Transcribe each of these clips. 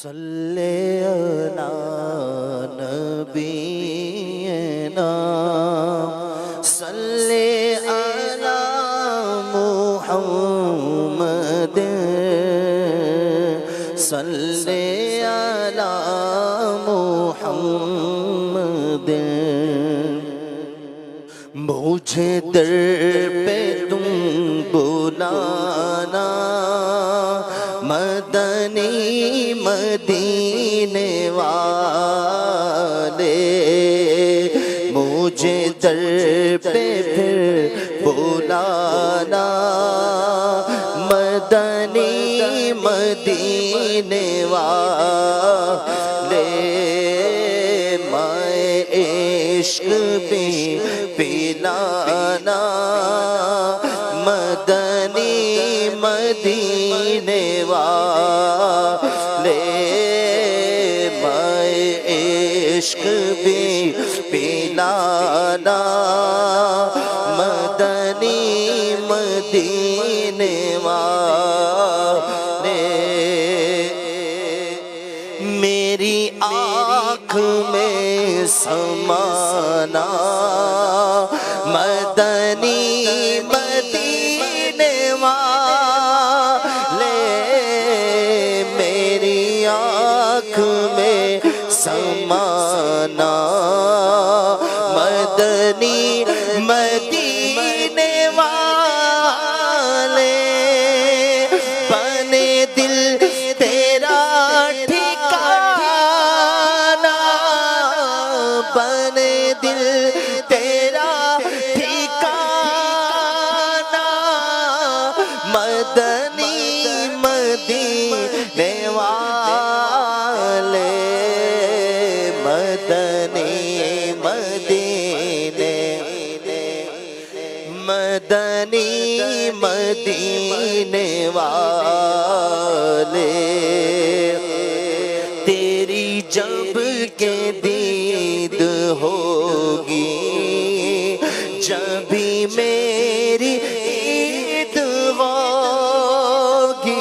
صلی علی نبینا صلی علی محمد صلی علی محمد مجھے در پہ تم بلانا مدنی مدینے والے مجھے در پہ پھر بلانا مدنی مدینے والے مائے عشق بھی پلانا مدنی مدینے والے مائے عشق بھی پلانا مدنی مدینے والے میری آنکھ میں سمانا مدنی مدینے والے میری آنکھ میں سمانا مدنی مدینے والے بنے دل تیرا ٹھکانا بنے دل تیرا ٹھکانا مدنی مدینے والے مدنی مدینے مدنی مدینے والے تیری جب کے دید ہوگی جبھی میری عید ہوگی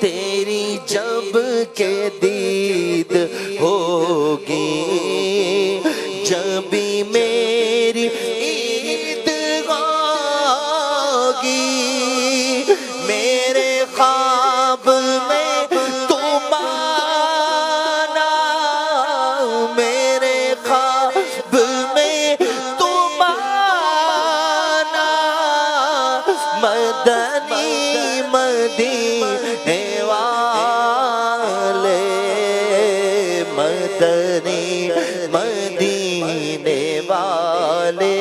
تیری جب کے دید ہوگی جبھی میری عید ہوگی میرے خواب میں تم آنا میرے خواب میں تم آنا مدنی مدینے والے مدنی مدینے والے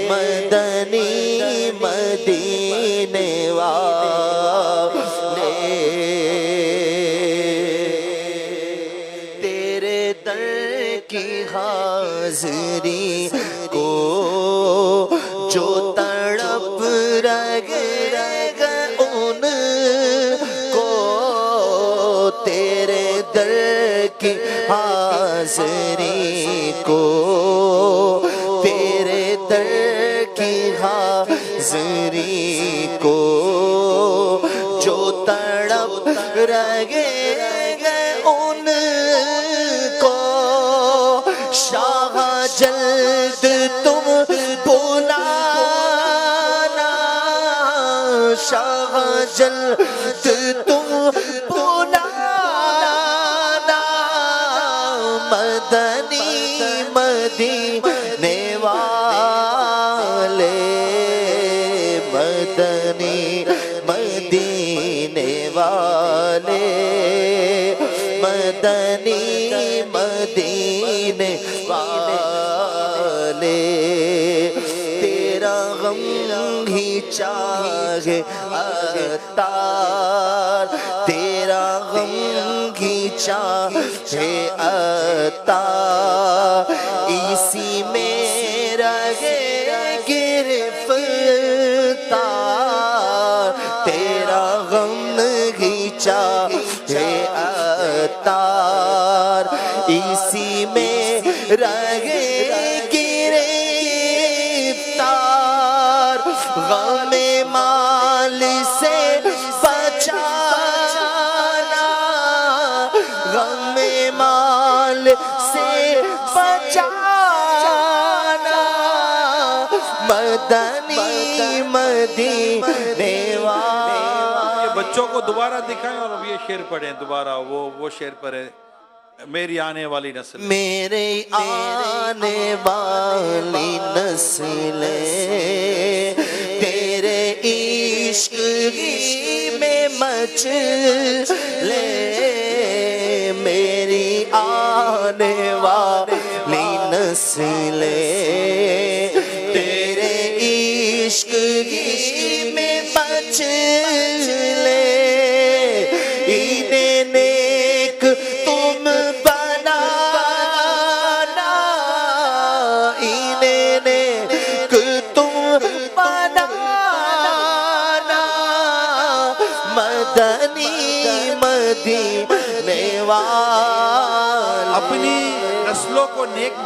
مدنی مدینے والے تیرے در کی حاضری کو جو تڑپ رہے گا ان کو تیرے در کی حاضری کو تیرے در کی حاضری کو جو تڑپ رہے گا ان کو شاہ جلد تم بلانا شاہ جلد تم بلانا مدنی مدینے والے مدنی مدینے والے مدنی مدینے والے تیرا غم ہی چاہے عطار تیرا غم ہی چاہے عطار اسی میں رہے گرفتار تیرا غم ہی چاہے عطار اسی میں رہے گرفتار غم مال سے بچا مدینے والے. یہ بچوں کو دوبارہ دکھائیں اور اب یہ شعر پڑھیں دوبارہ. وہ شعر پڑھیں. میری آنے والی نسل. میرے آنے والی نسلیں تیرے عشق ہی میں مچلے. میری آنے والی نسلیں تیرے عشق ہی میں مچلے. انہیں نیک تم بنانا, انہیں نیک تم بنانا. مدنی مدینے والے اپنی نسلوں کو نیک بنا